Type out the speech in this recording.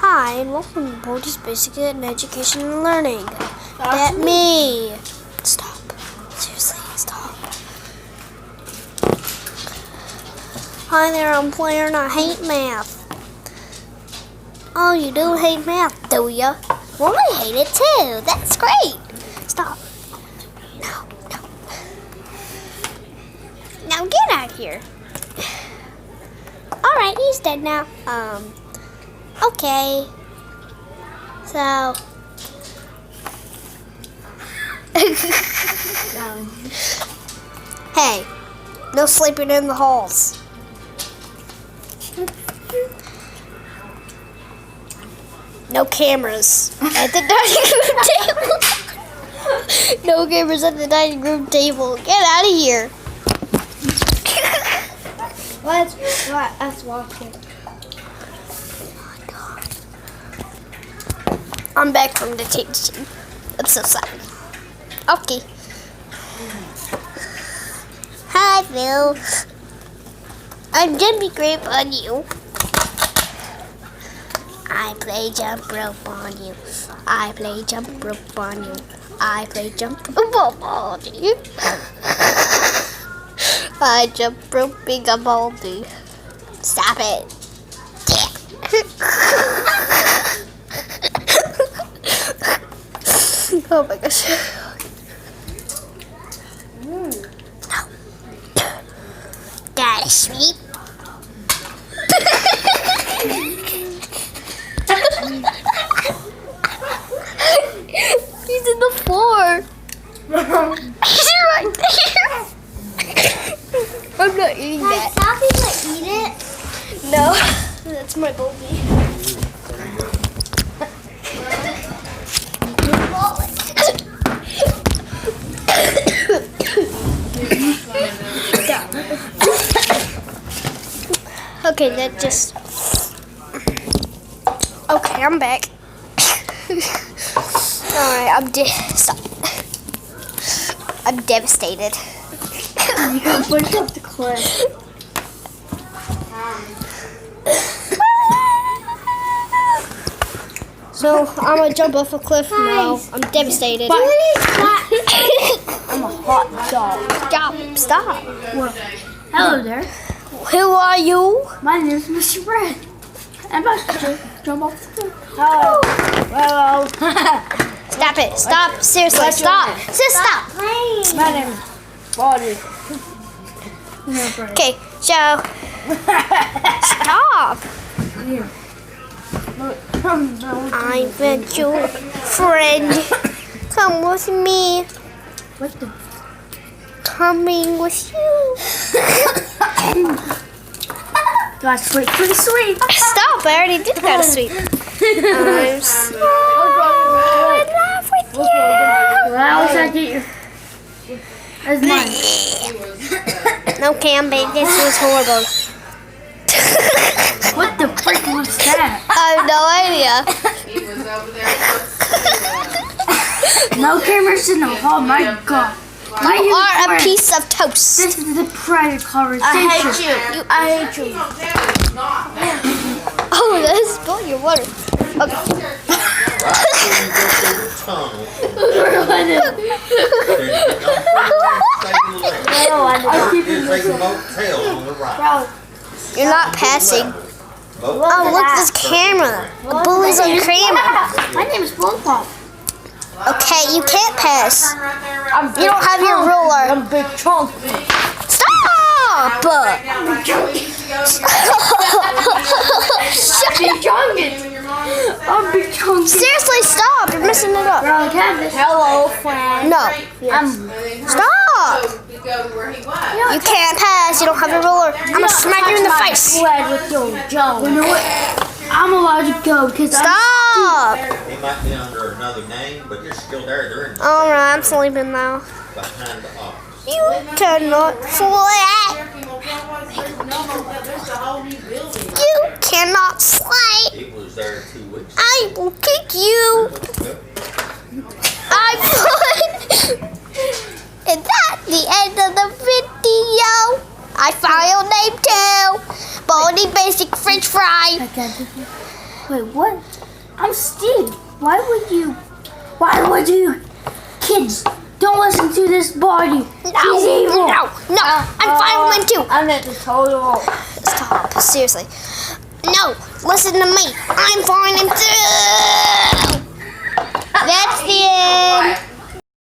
Hi, and welcome to Baldis Basics and Education and Learning. That me. Stop. Seriously, stop. Hi there, I'm Player and I hate math. Oh, you do hate math, do ya? Well, I hate it too. That's great. Stop. No. Now get out of here. Alright, he's dead now. Okay. So. Hey, no sleeping in the halls. No cameras at the dining room table. No cameras at the dining room table. Get out of here. Let's watch it. I'm back from detention. I'm so sorry. Okay. Hi, Phil. I'm gonna be great on you. I play jump rope on you. I play jump rope on you. I play jump rope on you. I jump roping a Baldi. Stop it. Oh my gosh. No. Gotta sleep. He's in the floor. He's right there. I'm not eating that. Can Kathy eat it? No, that's my Baldi. Okay, that just... Okay, I'm back. Alright, stop. I'm devastated. You can push up the cliff. So, I'm gonna jump off a cliff now. I'm devastated. I'm a hot dog. Stop. Well, hello there. Who are you? My name is Mr. Red. I'm about to jump off the cliff. Hello. Hello. Stop it. Stop. Seriously, What's your stop. name? Just stop. My name is Baldis. Okay, so... Stop. I'm your friend. Come with me. What the? Coming with you. Got sweet, pretty sweet. Stop, I already did got a sweet. I'm so in love with you. Well, I wish I get your... That's mine. No, Cam-bait, this was horrible. What the frick was that? I have no idea. No cameras in the hall, my God. You are a piece of toast. This is the private conversation. I hate you. Oh, that spilled your water. Okay. You're not passing. Oh, look at this camera. The bullies on camera. My name is Bullpop. Okay, you can't pass. You don't have your ruler. I'm Big Chunk. Stop! Big Chunk. I'm Big Chunk. Seriously, stop! You're messing it up. Hello, friend. No. Stop! You can't pass. You don't have your ruler. I'm gonna smack you in the face. With your Joe. You know what? I'm allowed to go because Stop! He might be under another name, but you're still there. They're in Alright, I'm sleeping now. behind the office. You cannot slay. You cannot slay. He was there 2 weeks ago. I will kick you. I won. And that's the end of the video. I found your name too. Baldis Basic French fry. Wait, what? I'm Steve. Why would you? Kids, don't listen to this Baldi. He's evil. No, I'm fireman too. I'm at the total. Stop, seriously. No, listen to me. I'm fireman too. That's the end.